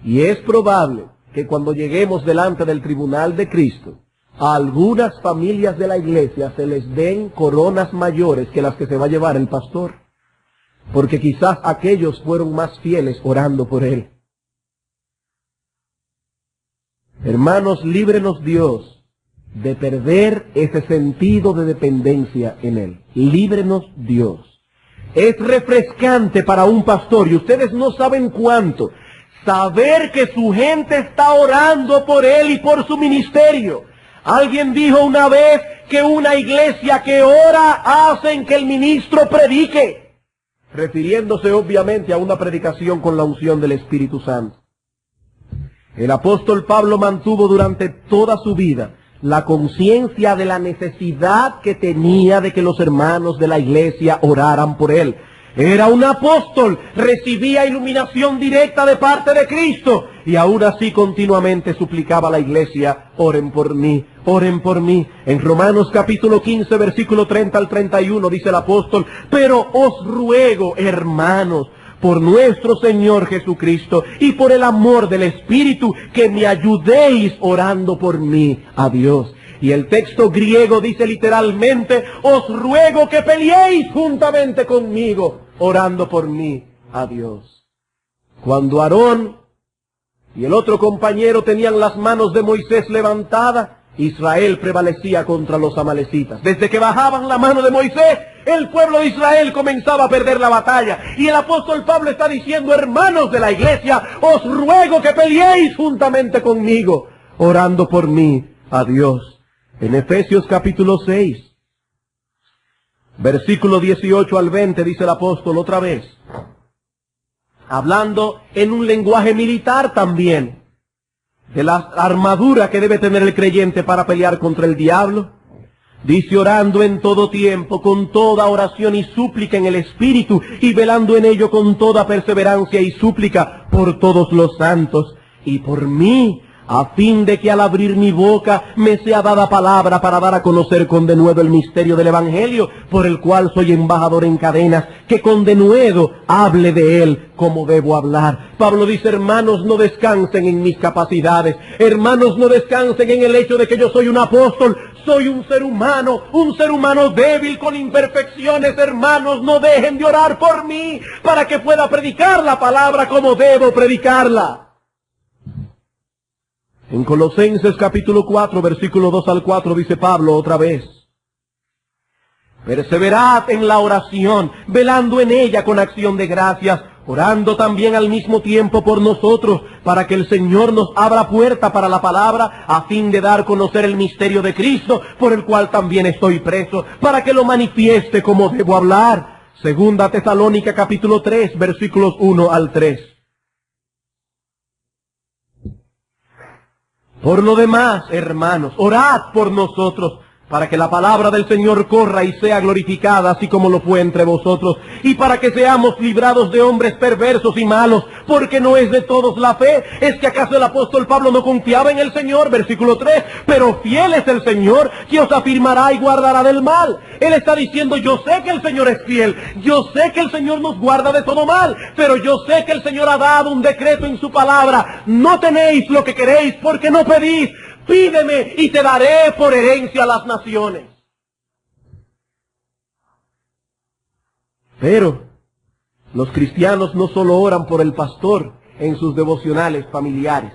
Y es probable que cuando lleguemos delante del tribunal de Cristo, a algunas familias de la iglesia se les den coronas mayores que las que se va a llevar el pastor, porque quizás aquellos fueron más fieles orando por él. Hermanos, líbrenos Dios de perder ese sentido de dependencia en él. Líbrenos Dios. Es refrescante para un pastor, y ustedes no saben cuánto, saber que su gente está orando por él y por su ministerio. Alguien dijo una vez que una iglesia que ora hacen que el ministro predique, refiriéndose obviamente a una predicación con la unción del Espíritu Santo. El apóstol Pablo mantuvo durante toda su vida la conciencia de la necesidad que tenía de que los hermanos de la iglesia oraran por él. Era un apóstol, recibía iluminación directa de parte de Cristo, y aún así continuamente suplicaba a la iglesia: oren por mí, oren por mí. En Romanos capítulo 15, versículo 30 al 31 dice el apóstol: pero os ruego, hermanos, por nuestro Señor Jesucristo y por el amor del Espíritu, que me ayudéis orando por mí a Dios. Y el texto griego dice literalmente: os ruego que peleéis juntamente conmigo, orando por mí a Dios. Cuando Aarón y el otro compañero tenían las manos de Moisés levantadas, Israel prevalecía contra los amalecitas. Desde que bajaban la mano de Moisés, el pueblo de Israel comenzaba a perder la batalla. Y el apóstol Pablo está diciendo: hermanos de la iglesia, os ruego que peleéis juntamente conmigo, orando por mí a Dios. En Efesios capítulo 6, versículo 18 al 20, dice el apóstol otra vez, hablando en un lenguaje militar también, de la armadura que debe tener el creyente para pelear contra el diablo. Dice: orando en todo tiempo, con toda oración y súplica en el Espíritu, y velando en ello con toda perseverancia y súplica por todos los santos y por mí, a fin de que al abrir mi boca me sea dada palabra para dar a conocer con denuedo el misterio del Evangelio, por el cual soy embajador en cadenas, que con denuedo hable de él como debo hablar. Pablo dice: hermanos, no descansen en mis capacidades, hermanos, no descansen en el hecho de que yo soy un apóstol. Soy un ser humano débil con imperfecciones. Hermanos, no dejen de orar por mí para que pueda predicar la palabra como debo predicarla. En Colosenses capítulo 4, versículo 2 al 4 dice Pablo otra vez: perseverad en la oración, velando en ella con acción de gracias, orando también al mismo tiempo por nosotros, para que el Señor nos abra puerta para la palabra, a fin de dar a conocer el misterio de Cristo, por el cual también estoy preso, para que lo manifieste como debo hablar. Segunda Tesalónica capítulo 3, versículos 1 al 3. Por lo demás, hermanos, orad por nosotros, para que la palabra del Señor corra y sea glorificada, así como lo fue entre vosotros, y para que seamos librados de hombres perversos y malos, porque no es de todos la fe. ¿Es que acaso el apóstol Pablo no confiaba en el Señor? Versículo 3, pero fiel es el Señor, que os afirmará y guardará del mal. Él está diciendo, yo sé que el Señor es fiel, yo sé que el Señor nos guarda de todo mal, pero yo sé que el Señor ha dado un decreto en su palabra: no tenéis lo que queréis porque no pedís. Pídeme y te daré por herencia a las naciones. Pero los cristianos no solo oran por el pastor en sus devocionales familiares,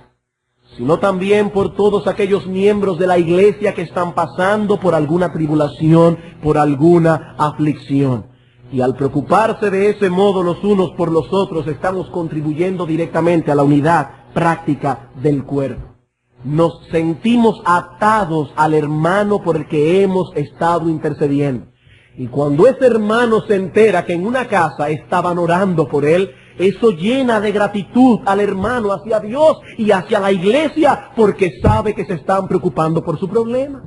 sino también por todos aquellos miembros de la iglesia que están pasando por alguna tribulación, por alguna aflicción. Y al preocuparse de ese modo los unos por los otros, estamos contribuyendo directamente a la unidad práctica del cuerpo. Nos sentimos atados al hermano por el que hemos estado intercediendo. Y cuando ese hermano se entera que en una casa estaban orando por él, eso llena de gratitud al hermano hacia Dios y hacia la iglesia, porque sabe que se están preocupando por su problema.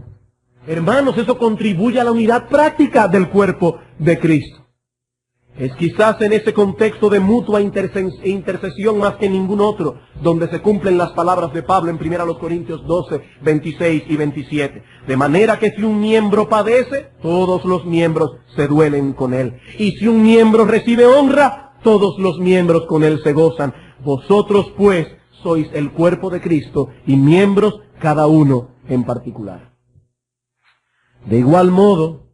Hermanos, eso contribuye a la unidad práctica del cuerpo de Cristo. Es quizás en ese contexto de mutua intercesión más que ningún otro, donde se cumplen las palabras de Pablo en 1 Corintios 12, 26 y 27. De manera que si un miembro padece, todos los miembros se duelen con él. Y si un miembro recibe honra, todos los miembros con él se gozan. Vosotros pues sois el cuerpo de Cristo y miembros cada uno en particular. De igual modo,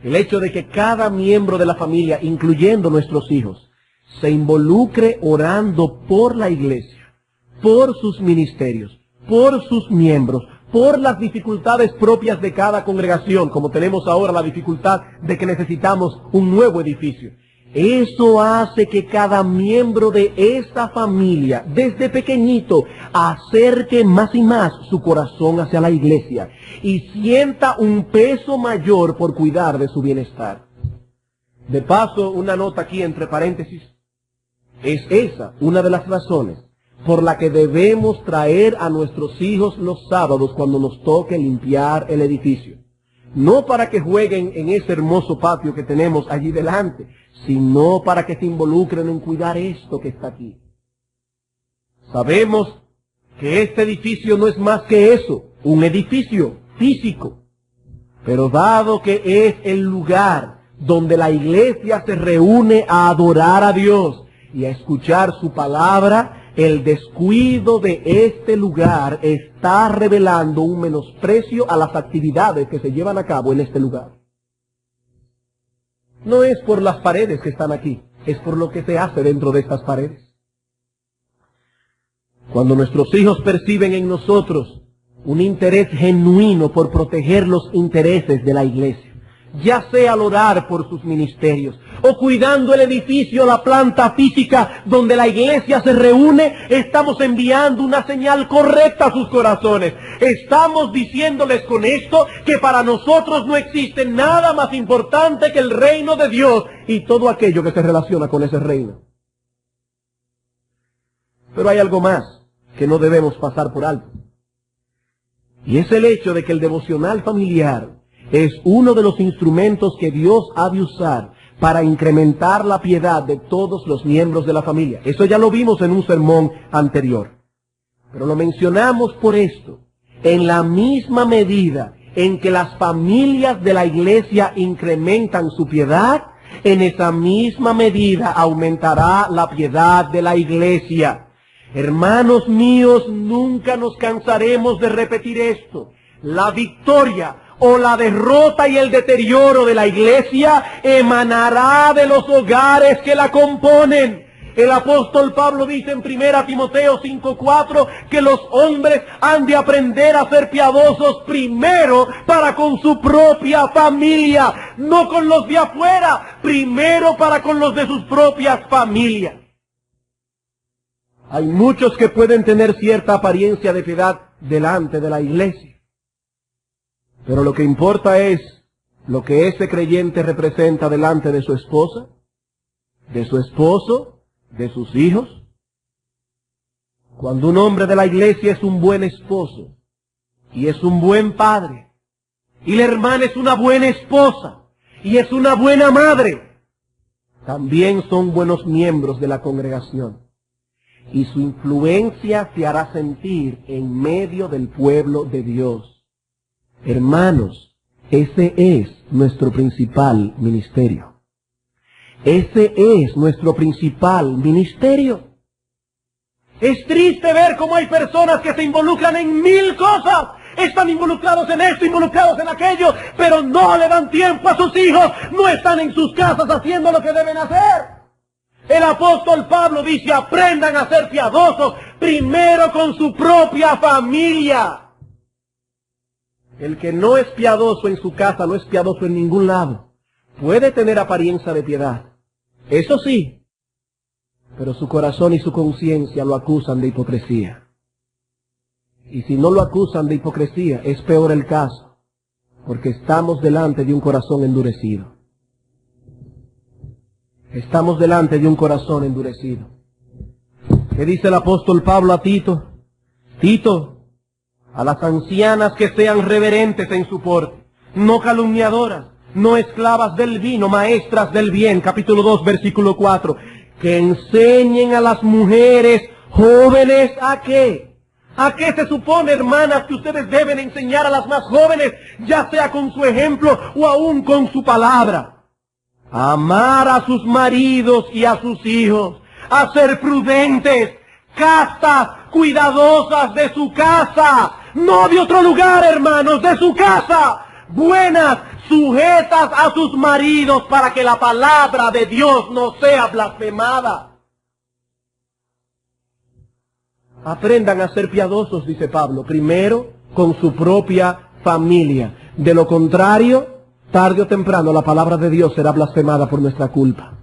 el hecho de que cada miembro de la familia, incluyendo nuestros hijos, se involucre orando por la iglesia, por sus ministerios, por sus miembros, por las dificultades propias de cada congregación, como tenemos ahora la dificultad de que necesitamos un nuevo edificio. Eso hace que cada miembro de esta familia, desde pequeñito, acerque más y más su corazón hacia la iglesia y sienta un peso mayor por cuidar de su bienestar. De paso, una nota aquí entre paréntesis: es esa una de las razones por la que debemos traer a nuestros hijos los sábados cuando nos toque limpiar el edificio. No para que jueguen en ese hermoso patio que tenemos allí delante, sino para que se involucren en cuidar esto que está aquí. Sabemos que este edificio no es más que eso, un edificio físico. Pero dado que es el lugar donde la iglesia se reúne a adorar a Dios y a escuchar su palabra, el descuido de este lugar está revelando un menosprecio a las actividades que se llevan a cabo en este lugar. No es por las paredes que están aquí, es por lo que se hace dentro de estas paredes. Cuando nuestros hijos perciben en nosotros un interés genuino por proteger los intereses de la iglesia, ya sea al orar por sus ministerios o cuidando el edificio, la planta física donde la iglesia se reúne, estamos enviando una señal correcta a sus corazones. Estamos diciéndoles con esto que para nosotros no existe nada más importante que el reino de Dios y todo aquello que se relaciona con ese reino. Pero hay algo más que no debemos pasar por alto. Y es el hecho de que el devocional familiar es uno de los instrumentos que Dios ha de usar para incrementar la piedad de todos los miembros de la familia. Eso ya lo vimos en un sermón anterior. Pero lo mencionamos por esto: en la misma medida en que las familias de la iglesia incrementan su piedad, en esa misma medida aumentará la piedad de la iglesia. Hermanos míos, nunca nos cansaremos de repetir esto: la victoria o la derrota y el deterioro de la iglesia emanará de los hogares que la componen. El apóstol Pablo dice en 1 Timoteo 5:4 que los hombres han de aprender a ser piadosos primero para con su propia familia, no con los de afuera, primero para con los de sus propias familias. Hay muchos que pueden tener cierta apariencia de piedad delante de la iglesia, pero lo que importa es lo que ese creyente representa delante de su esposa, de su esposo, de sus hijos. Cuando un hombre de la iglesia es un buen esposo, y es un buen padre, y la hermana es una buena esposa, y es una buena madre, también son buenos miembros de la congregación, y su influencia se hará sentir en medio del pueblo de Dios. Hermanos, ese es nuestro principal ministerio. Ese es nuestro principal ministerio. Es triste ver cómo hay personas que se involucran en 1000 cosas. Están involucrados en esto, involucrados en aquello, pero no le dan tiempo a sus hijos. No están en sus casas haciendo lo que deben hacer. El apóstol Pablo dice, aprendan a ser piadosos, primero con su propia familia. El que no es piadoso en su casa no es piadoso en ningún lado. Puede tener apariencia de piedad, eso sí, pero su corazón y su conciencia lo acusan de hipocresía. Y si no lo acusan de hipocresía, es peor el caso, porque estamos delante de un corazón endurecido. Estamos delante de un corazón endurecido. ¿Qué dice el apóstol Pablo a Tito? Tito, a las ancianas que sean reverentes en su porte, no calumniadoras, no esclavas del vino, maestras del bien, capítulo 2, versículo 4, que enseñen a las mujeres jóvenes ¿a qué? ¿A qué se supone, hermanas, que ustedes deben enseñar a las más jóvenes, ya sea con su ejemplo o aún con su palabra? A amar a sus maridos y a sus hijos, a ser prudentes, castas, cuidadosas de su casa, no de otro lugar, hermanos, de su casa, buenas, sujetas a sus maridos para que la palabra de Dios no sea blasfemada. Aprendan a ser piadosos, dice Pablo, primero con su propia familia. De lo contrario, tarde o temprano la palabra de Dios será blasfemada por nuestra culpa.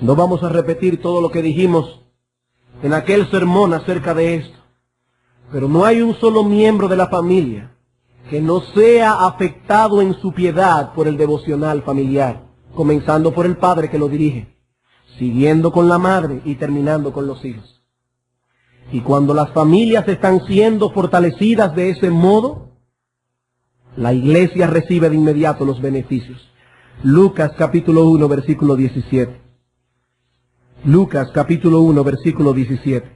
No vamos a repetir todo lo que dijimos en aquel sermón acerca de esto, pero no hay un solo miembro de la familia que no sea afectado en su piedad por el devocional familiar, comenzando por el padre que lo dirige, siguiendo con la madre y terminando con los hijos. Y cuando las familias están siendo fortalecidas de ese modo, la iglesia recibe de inmediato los beneficios. Lucas capítulo 1, versículo 17. Lucas capítulo 1, versículo 17.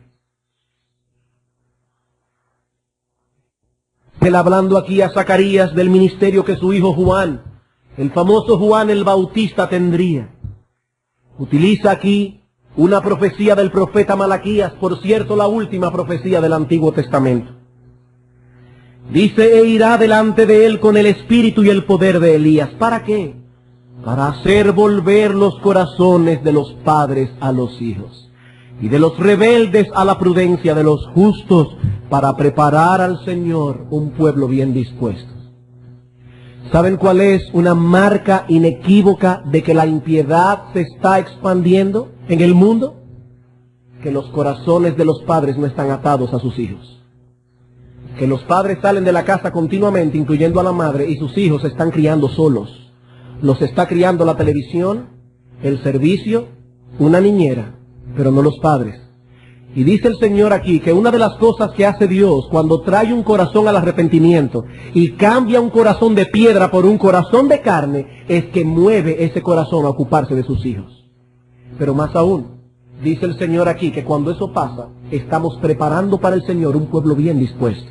Él hablando aquí a Zacarías del ministerio que su hijo Juan, el famoso Juan el Bautista, tendría. Utiliza aquí una profecía del profeta Malaquías, por cierto la última profecía del Antiguo Testamento. Dice, e irá delante de él con el espíritu y el poder de Elías. ¿Para qué? Para hacer volver los corazones de los padres a los hijos, y de los rebeldes a la prudencia de los justos, para preparar al Señor un pueblo bien dispuesto. ¿Saben cuál es una marca inequívoca de que la impiedad se está expandiendo en el mundo? Que los corazones de los padres no están atados a sus hijos. Que los padres salen de la casa continuamente, incluyendo a la madre, y sus hijos se están criando solos. Los está criando la televisión, el servicio, una niñera, pero no los padres. Y dice el Señor aquí que una de las cosas que hace Dios cuando trae un corazón al arrepentimiento y cambia un corazón de piedra por un corazón de carne, es que mueve ese corazón a ocuparse de sus hijos. Pero más aún, dice el Señor aquí que cuando eso pasa, estamos preparando para el Señor un pueblo bien dispuesto.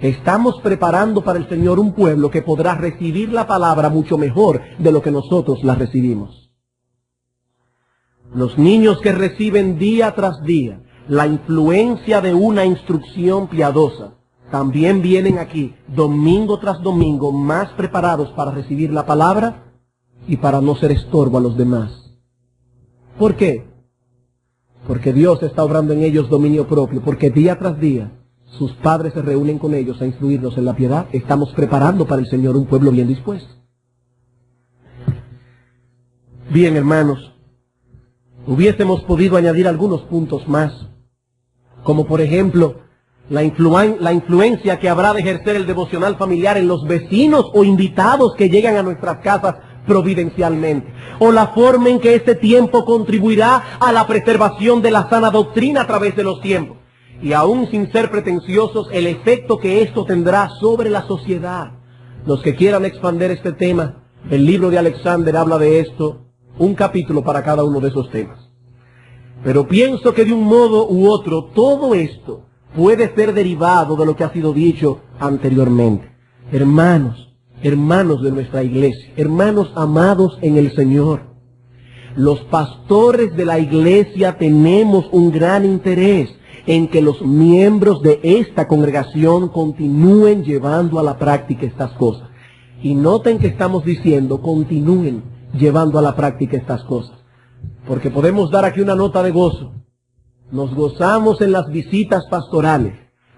Estamos preparando para el Señor un pueblo que podrá recibir la palabra mucho mejor de lo que nosotros la recibimos. Los niños que reciben día tras día la influencia de una instrucción piadosa, también vienen aquí domingo tras domingo más preparados para recibir la palabra y para no ser estorbo a los demás. ¿Por qué? Porque Dios está obrando en ellos dominio propio, porque día tras día sus padres se reúnen con ellos a instruirlos en la piedad. Estamos preparando para el Señor un pueblo bien dispuesto. Bien, hermanos, hubiésemos podido añadir algunos puntos más, como por ejemplo, la influencia que habrá de ejercer el devocional familiar en los vecinos o invitados que llegan a nuestras casas providencialmente, o la forma en que este tiempo contribuirá a la preservación de la sana doctrina a través de los tiempos, y aún sin ser pretenciosos, el efecto que esto tendrá sobre la sociedad. Los que quieran expandir este tema, el libro de Alexander habla de esto, un capítulo para cada uno de esos temas. Pero pienso que de un modo u otro, todo esto puede ser derivado de lo que ha sido dicho anteriormente. Hermanos de nuestra iglesia, hermanos amados en el Señor, los pastores de la iglesia tenemos un gran interés en que los miembros de esta congregación continúen llevando a la práctica estas cosas. Y noten que estamos diciendo, continúen llevando a la práctica estas cosas. Porque podemos dar aquí una nota de gozo. Nos gozamos en las visitas pastorales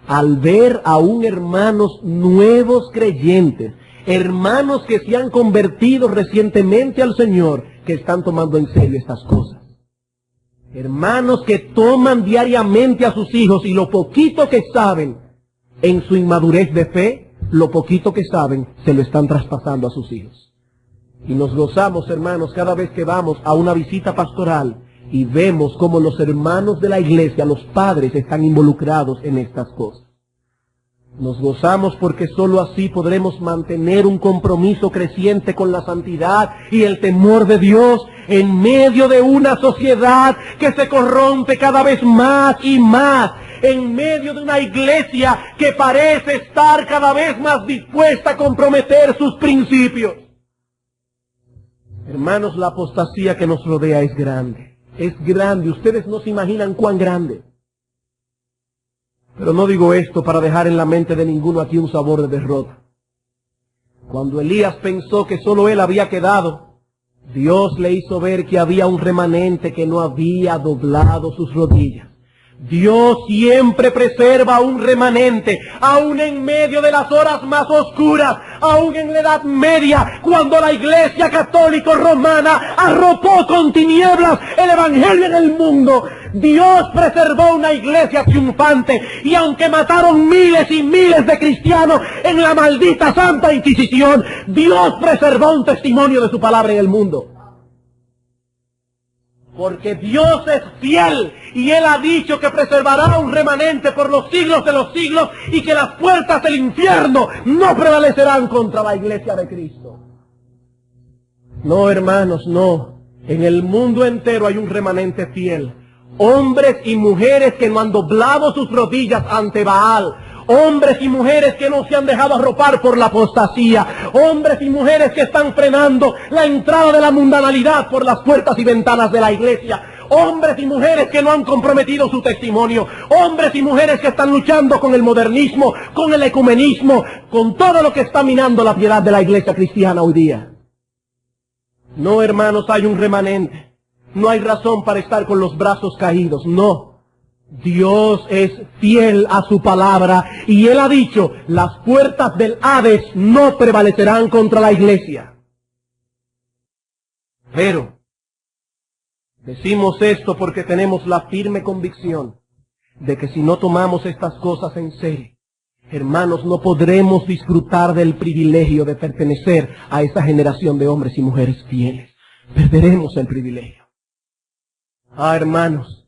al ver aún hermanos nuevos creyentes, hermanos que se han convertido recientemente al Señor, que están tomando en serio estas cosas. Hermanos que toman diariamente a sus hijos y lo poquito que saben en su inmadurez de fe, lo poquito que saben se lo están traspasando a sus hijos. Y nos gozamos, hermanos, cada vez que vamos a una visita pastoral y vemos cómo los hermanos de la iglesia, los padres, están involucrados en estas cosas. Nos gozamos porque sólo así podremos mantener un compromiso creciente con la santidad y el temor de Dios en medio de una sociedad que se corrompe cada vez más y más, en medio de una iglesia que parece estar cada vez más dispuesta a comprometer sus principios. Hermanos, la apostasía que nos rodea es grande. Es grande. Ustedes no se imaginan cuán grande. Pero no digo esto para dejar en la mente de ninguno aquí un sabor de derrota. Cuando Elías pensó que solo él había quedado, Dios le hizo ver que había un remanente que no había doblado sus rodillas. Dios siempre preserva un remanente, aún en medio de las horas más oscuras, aún en la Edad Media, cuando la Iglesia Católica Romana arropó con tinieblas el Evangelio en el mundo. Dios preservó una iglesia triunfante, y aunque mataron miles y miles de cristianos en la maldita Santa Inquisición, Dios preservó un testimonio de su palabra en el mundo. Porque Dios es fiel y Él ha dicho que preservará un remanente por los siglos de los siglos y que las puertas del infierno no prevalecerán contra la iglesia de Cristo. No, hermanos, no. En el mundo entero hay un remanente fiel. Hombres y mujeres que no han doblado sus rodillas ante Baal. Hombres y mujeres que no se han dejado arropar por la apostasía. Hombres y mujeres que están frenando la entrada de la mundanalidad por las puertas y ventanas de la iglesia. Hombres y mujeres que no han comprometido su testimonio. Hombres y mujeres que están luchando con el modernismo, con el ecumenismo, con todo lo que está minando la piedad de la iglesia cristiana hoy día. No, hermanos, hay un remanente. No hay razón para estar con los brazos caídos, no. Dios es fiel a su palabra y Él ha dicho, las puertas del Hades no prevalecerán contra la iglesia. Pero decimos esto porque tenemos la firme convicción de que si no tomamos estas cosas en serio, hermanos, no podremos disfrutar del privilegio de pertenecer a esa generación de hombres y mujeres fieles. Perderemos el privilegio. Ah, hermanos,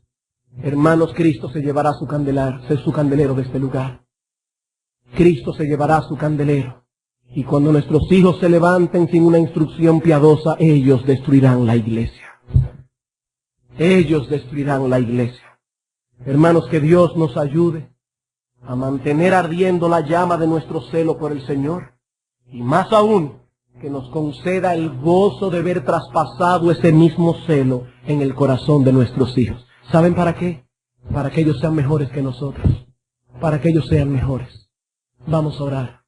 Cristo se llevará su candelero de este lugar. Cristo se llevará su candelero. Y cuando nuestros hijos se levanten sin una instrucción piadosa, ellos destruirán la iglesia. Ellos destruirán la iglesia. Hermanos, que Dios nos ayude a mantener ardiendo la llama de nuestro celo por el Señor. Y más aún, que nos conceda el gozo de ver traspasado ese mismo celo en el corazón de nuestros hijos. ¿Saben para qué? Para que ellos sean mejores que nosotros. Para que ellos sean mejores. Vamos a orar.